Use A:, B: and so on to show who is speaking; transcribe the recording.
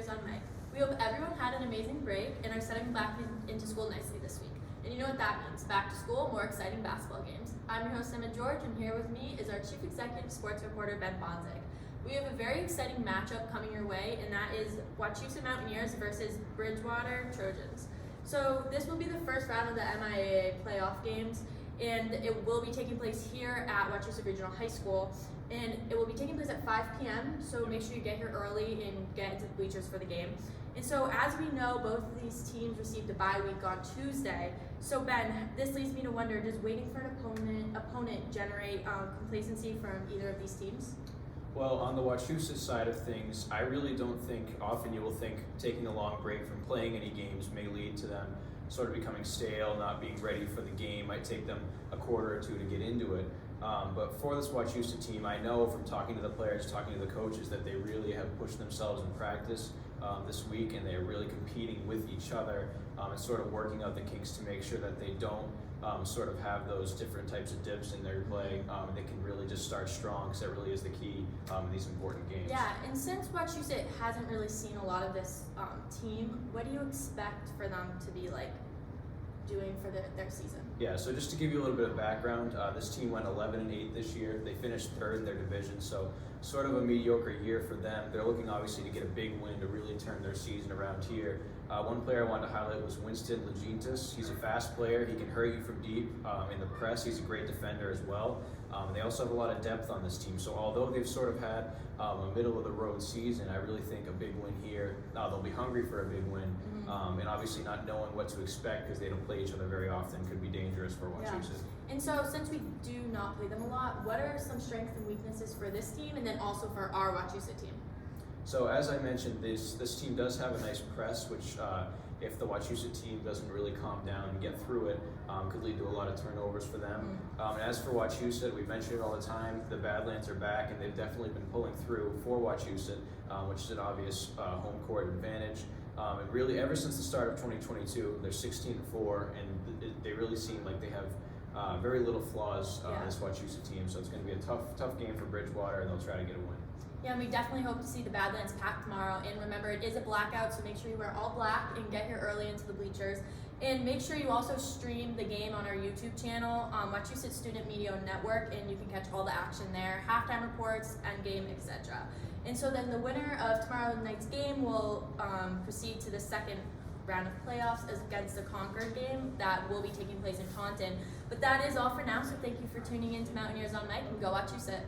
A: Mountaineers on May. We hope everyone had an amazing break and are settling back into school nicely this week. And you know what that means, back to school, more exciting basketball games. I'm your host, Emma George, and here with me is our Chief Executive Sports Reporter, Ben Bonzig. We have a very exciting matchup coming your way, and that is Wachusett Mountaineers versus Bridgewater Trojans. So this will be the first round of the MIAA playoff games, and it will be taking place here at Wachusett Regional High School, and it will be taking place at 5 p.m., so make sure you get here early and get into the bleachers for the game. And so as we know, both of these teams received a bye week on Tuesday. So Ben, this leads me to wonder, does waiting for an opponent generate complacency from either of these teams?
B: Well, on the Wachusett side of things, I really don't think, often you will think taking a long break from playing any games may lead to them sort of becoming stale, not being ready for the game, might take them a quarter or two to get into it. But for this Wachusett team, I know from talking to the players, talking to the coaches, that they really have pushed themselves in practice this week, and they're really competing with each other and sort of working out the kinks to make sure that they don't sort of have those different types of dips in their play. They can really just start strong, because that really is the key in these important games.
A: Yeah, and since Wachusett hasn't really seen a lot of this team, what do you expect for them to be like doing for their season?
B: Yeah, so just to give you a little bit of background, this team went 11-8 this year. They finished third in their division, so sort of a mediocre year for them. They're looking obviously to get a big win to really turn their season around here. One player I wanted to highlight was Winston Legintis. He's a fast player. He can hurt you from deep in the press. He's a great defender as well. They also have a lot of depth on this team, so although they've sort of had a middle-of-the-road season, I really think a big win here. They'll be hungry for a big win, and obviously not knowing what to expect because they don't play each other very often could be dangerous for Wachusett.
A: Yeah. And so since we do not play them a lot, what are some strengths and weaknesses for this team and then also for our Wachusett team?
B: So as I mentioned, this team does have a nice press, which if the Wachusett team doesn't really calm down and get through it, could lead to a lot of turnovers for them. And as for Wachusett, we mention it all the time, the Badlands are back, and they've definitely been pulling through for Wachusett, which is an obvious home court advantage. And really, ever since the start of 2022, they're 16-4, and they really seem like they have very little flaws in this Wachusett team. So it's going to be a tough game for Bridgewater, and they'll try to get a win.
A: Yeah, and we definitely hope to see the Badlands packed tomorrow. And remember, it is a blackout, so make sure you wear all black and get here early into the bleachers. And make sure you also stream the game on our YouTube channel, Wachusett Student Media Network, and you can catch all the action there, halftime reports, endgame, etc. And so then the winner of tomorrow night's game will proceed to the second round of playoffs against the Concord game that will be taking place in Taunton. But that is all for now, so thank you for tuning in to Mountaineers on Mike, and go Wachusett.